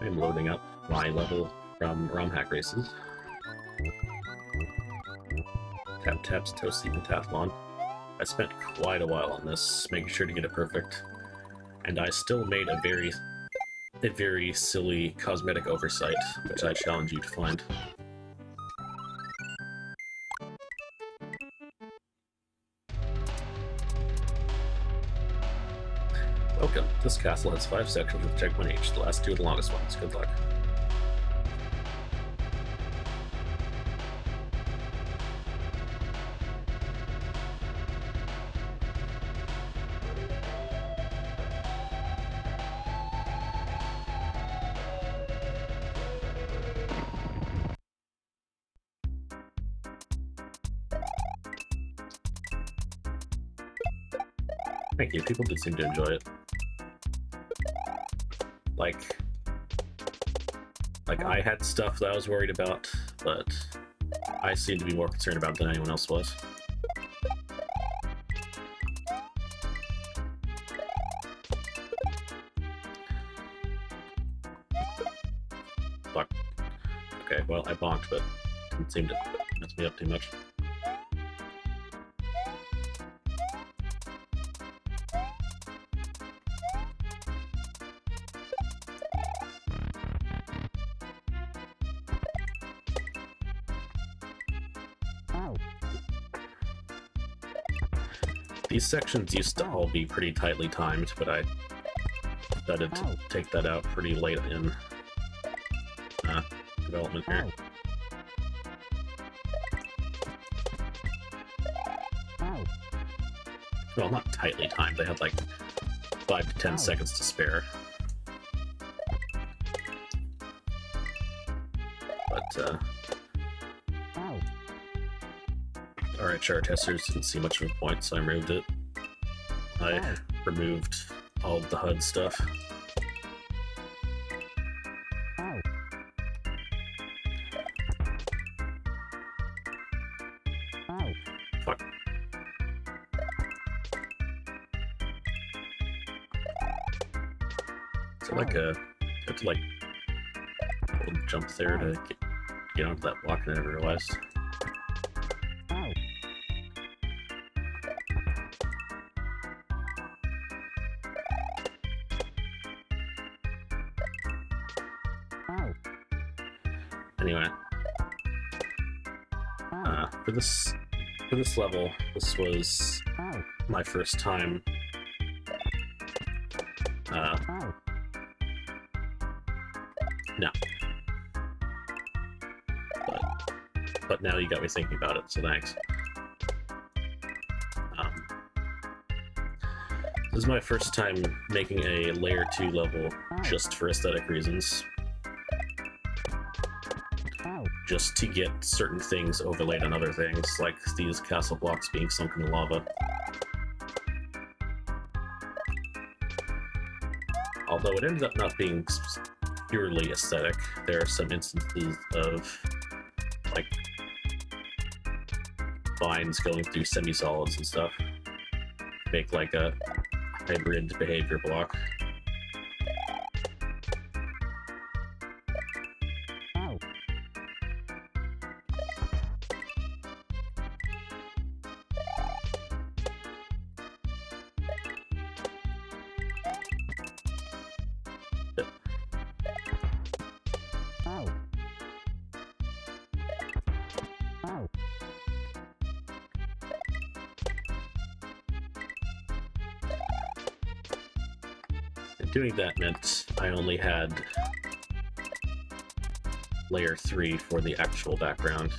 I'm loading up my level from ROM Hack Races. Tap's Toasty Pentathlon. I spent quite a while on this, making sure to get it perfect, and I still made a very silly cosmetic oversight, which I challenge you to find. Welcome. This castle has 5 sections with checkpoint each. The last 2 are the longest ones. Good luck. Thank you. People did seem to enjoy it. Like I had stuff that I was worried about, but I seemed to be more concerned about it than anyone else was. Fuck. Okay, well, I bonked, but didn't seem to mess me up too much. These sections used to all be pretty tightly timed, but I decided to take that out pretty late in development here. Well, not tightly timed, they had like 5 to 10 seconds to spare. But, RHR testers didn't see much of a point, so I removed it. I removed all of the HUD stuff. Fuck. So like you have to like jump there to get onto that block, and I never realized. Anyway, for this level, this was my first time no. But now you got me thinking about it, so thanks. This is my first time making a Layer 2 level just for aesthetic reasons. Just to get certain things overlaid on other things, like these castle blocks being sunk in the lava. Although it ended up not being purely aesthetic, there are some instances of, like, vines going through semi-solids and stuff. Make, like, a hybrid behavior block. Doing that meant I only had Layer 3 for the actual background,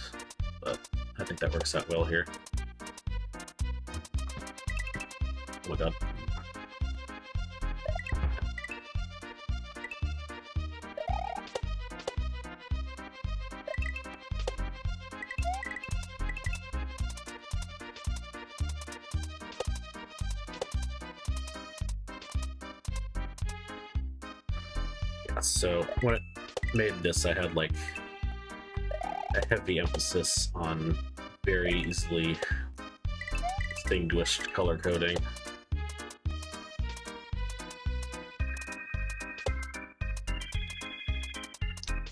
but I think that works out well here. Oh my god. So when it made this, I had like a heavy emphasis on very easily distinguished color coding.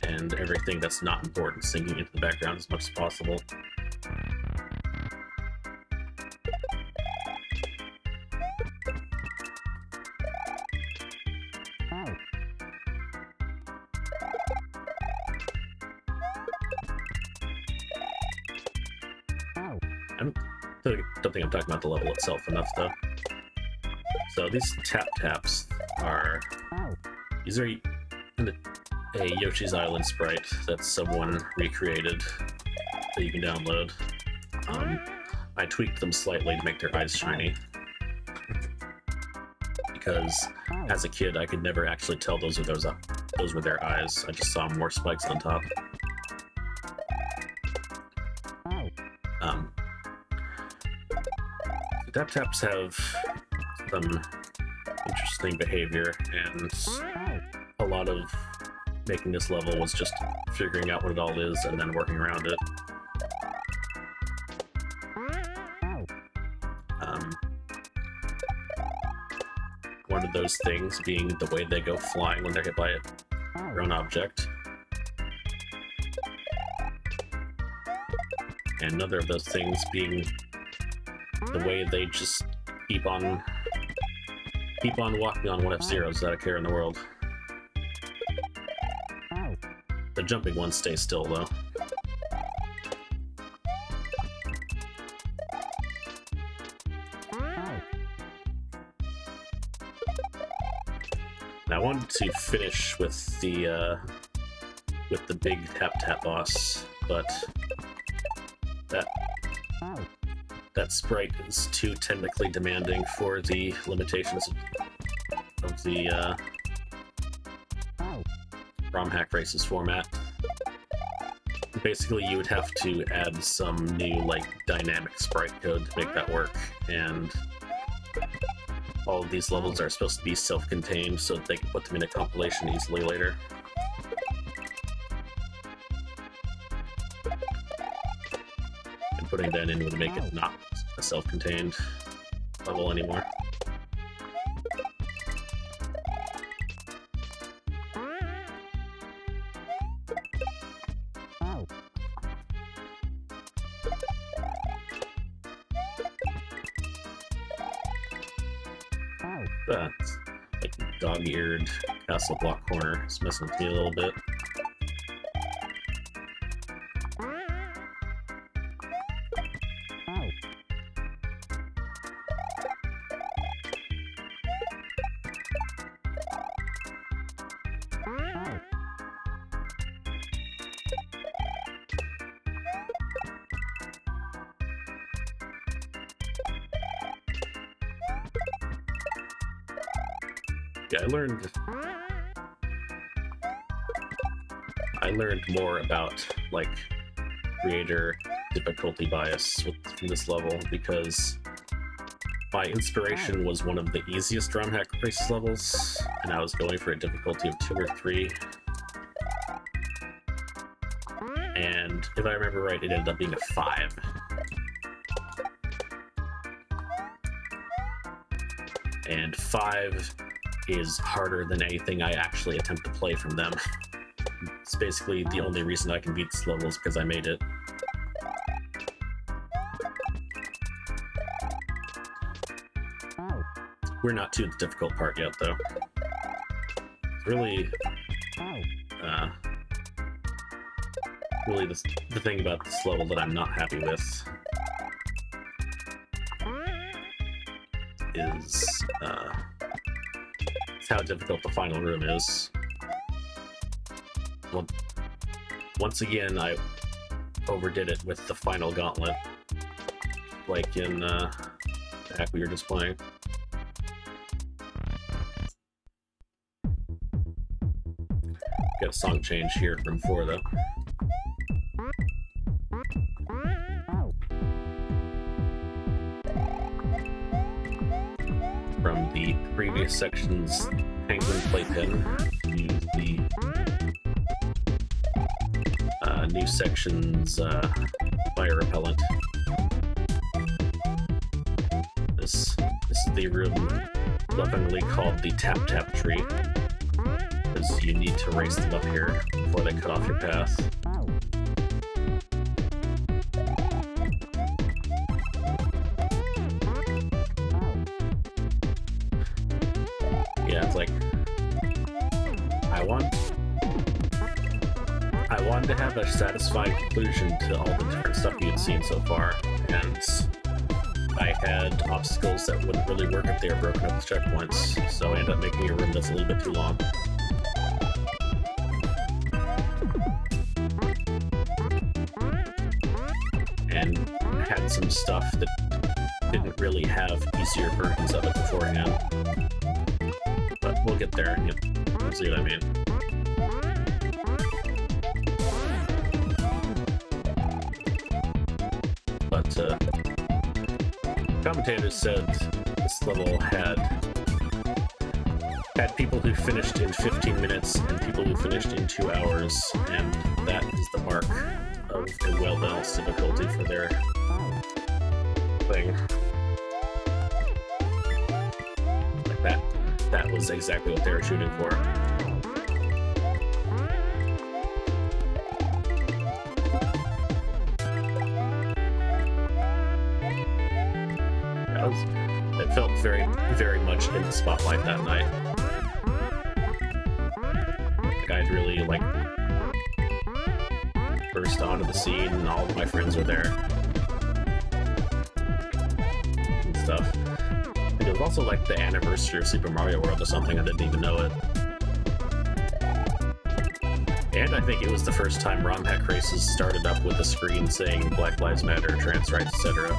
and everything that's not important sinking into the background as much as possible. I don't think I'm talking about the level itself enough, though. So these taps are... These are a Yoshi's Island sprite that someone recreated that you can download. I tweaked them slightly to make their eyes shiny. Because as a kid, I could never actually tell those were their eyes. I just saw more spikes on top. Taps have some interesting behavior, and a lot of making this level was just figuring out what it all is and then working around it. One of those things being the way they go flying when they're hit by a thrown object. And another of those things being the way they just keep on walking on 1F-zeros without a care in the world. The jumping ones stay still, though. Now, I wanted to finish with the big tap boss, but that sprite is too technically demanding for the limitations of the ROM Hack Races format. Basically, you would have to add some new, like, dynamic sprite code to make that work, and all of these levels are supposed to be self-contained so that they can put them in a compilation easily later. And putting that in would make it not a self-contained level anymore. That like dog-eared castle block corner is messing with me a little bit. Yeah, I learned more about, like, creator difficulty bias from this level, because my inspiration was one of the easiest ROM Hack Races levels, and I was going for a difficulty of 2 or 3. And if I remember right, it ended up being a 5. And 5 is harder than anything I actually attempt to play from them. It's basically the only reason I can beat this level is because I made it. We're not to the difficult part yet, though. It's really, really the thing about this level that I'm not happy with is how difficult the final room is. Well, once again, I overdid it with the final gauntlet, like in the hack we were just playing. Got a song change here at room 4, though. From the previous section's penguin playpen, use the new section's fire repellent. This is the room lovingly called the Tap Tap Tree. because you need to race them up here before they cut off your path. Yeah, it's like I wanted to have a satisfying conclusion to all the different stuff you had seen so far, and I had obstacles that wouldn't really work if they were broken up with checkpoints, so I ended up making a room that's a little bit too long. And had some stuff that didn't really have easier versions of it beforehand. But we'll get there, and you'll see what I mean. But commentators said this level had people who finished in 15 minutes and people who finished in 2 hours, and that is the mark of a well-balanced difficulty for their thing. Like that was exactly what they were shooting for. It felt very, very much in the spotlight that night. Like I'd really burst onto the scene, and all of my friends were there and stuff. And it was also like the anniversary of Super Mario World or something. I didn't even know it. And I think it was the first time ROM hack races started up with a screen saying Black Lives Matter, trans rights, etc.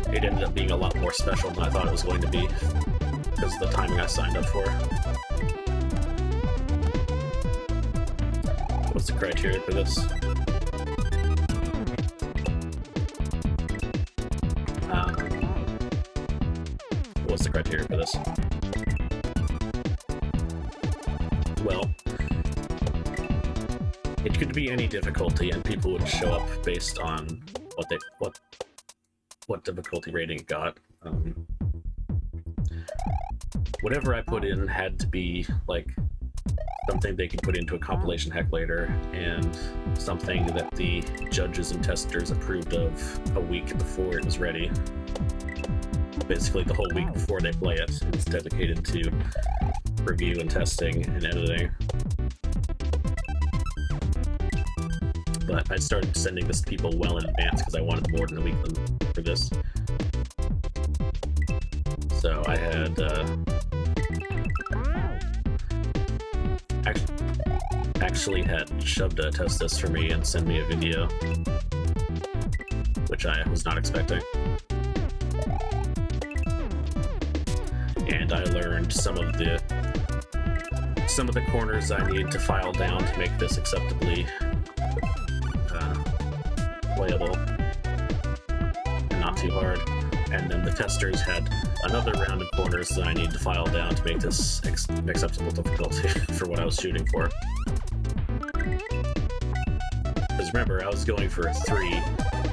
It ended up being a lot more special than I thought it was going to be because of the timing I signed up for. What's the criteria for this? What's the criteria for this? Well, it could be any difficulty, and people would show up based on what difficulty rating it got. Whatever I put in had to be like something they could put into a compilation hack later, and something that the judges and testers approved of a week before it was ready. Basically the whole week before they play it. It's dedicated to review and testing and editing. But I started sending this to people well in advance because I wanted more than a week for this. So I had actually had Shubda test this for me and send me a video, which I was not expecting. And I learned some of the corners I need to file down to make this acceptably playable and not too hard. And then the testers had another round of corners that I need to file down to make this acceptable difficulty for what I was shooting for. Because remember, I was going for a 3,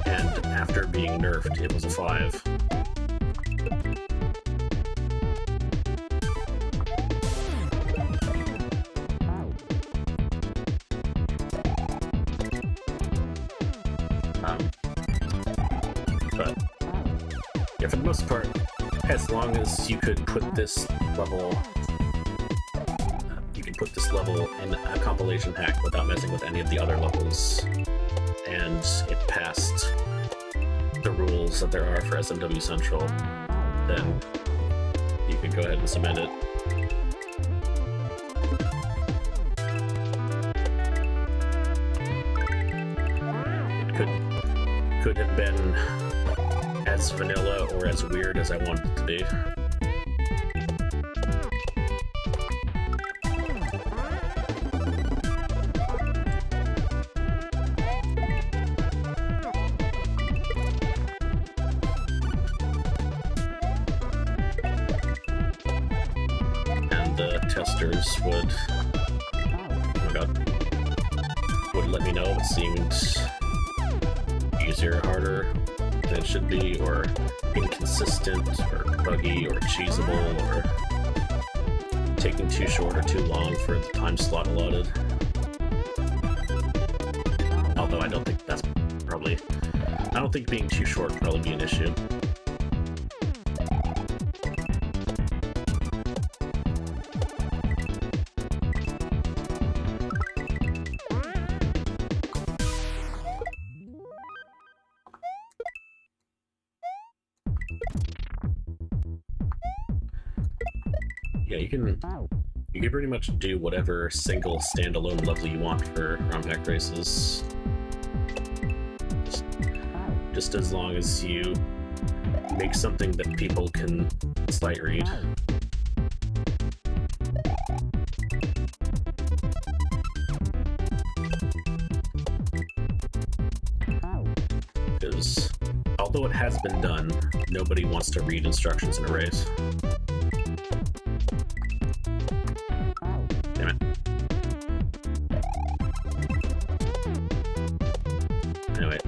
and after being nerfed, it was a 5. But yeah, for the most part, as long as you could put this level, in a compilation hack without messing with any of the other levels, and it passed the rules that there are for SMW Central, then you can go ahead and submit it. It could have been as vanilla or as weird as I wanted it to be. And the testers would, oh my god, would let me know if it seemed easier, harder, than it should be, or inconsistent, or buggy, or cheesable, or taking too short or too long for the time slot allotted. Although I don't think that's probably... I don't think being too short would probably be an issue. Yeah, you can pretty much do whatever single standalone level you want for ROM hack races. Just as long as you make something that people can sight read. Because although it has been done, nobody wants to read instructions in a race. Damn it. Anyway,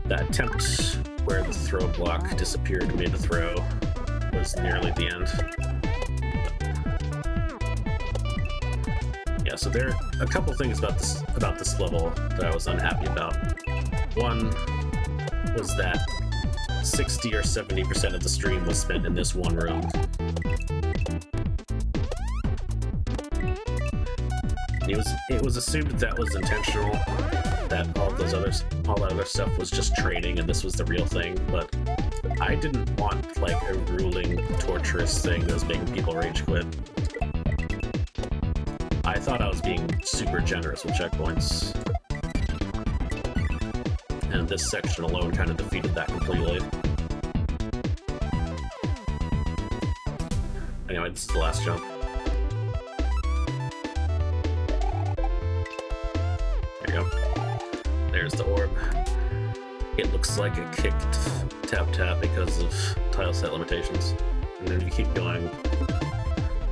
that attempt where the throw block disappeared mid-throw was nearly the end. Yeah, so there are a couple things about this level that I was unhappy about. One was that 60 or 70% of the stream was spent in this one room. It was assumed that was intentional, that all that other stuff was just training and this was the real thing, but I didn't want like a grueling, torturous thing that was making people rage quit. I thought I was being super generous with checkpoints, and this section alone kind of defeated that completely. Anyway, this is the last jump. There you go. There's the orb. It looks like it kicked tap because of tile set limitations. And then you keep going,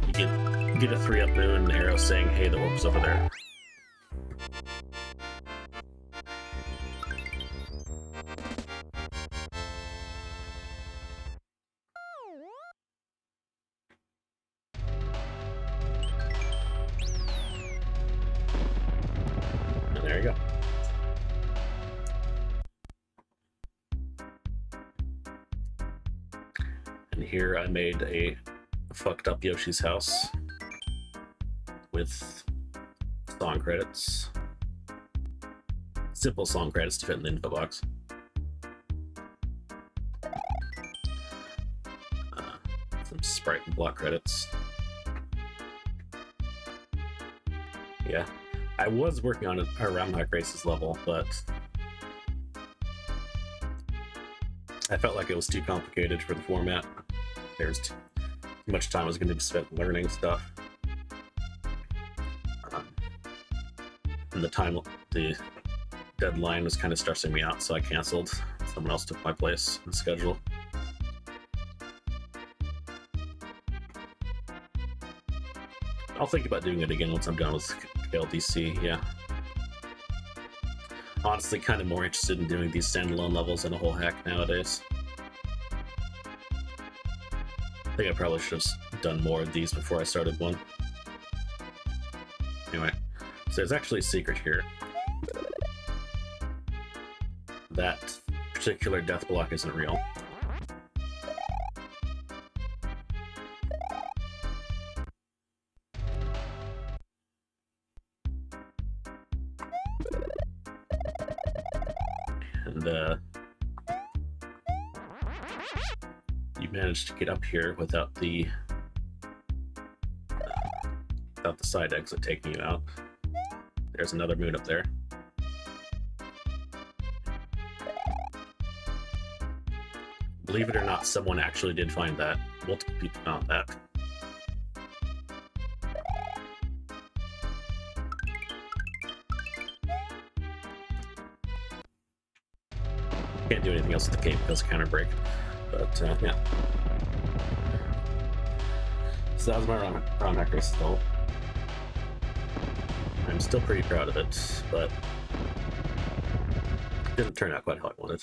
you get a 3-up moon arrow saying, hey, the orb's over there. And there you go. And here I made a fucked up Yoshi's house with song credits. Simple song credits to fit in the info box. Some sprite and block credits. Yeah, I was working on a ROM hack races level, but I felt like it was too complicated for the format. There's too much time was going to be spent learning stuff. And the deadline was kind of stressing me out, so I canceled. Someone else took my place in the schedule. I'll think about doing it again once I'm done with KLDC, yeah. Honestly, kind of more interested in doing these standalone levels than a whole hack nowadays. I think I probably should have done more of these before I started one. Anyway, so there's actually a secret here. That particular death block isn't real. And you managed to get up here without the side exit taking you out. There's another moon up there. Believe it or not, someone actually did find that. Multiple people found that. Can't do anything else with the cape because of counter break. But yeah. So that was my ROM hack race still. I'm still pretty proud of it, but didn't turn out quite how I wanted.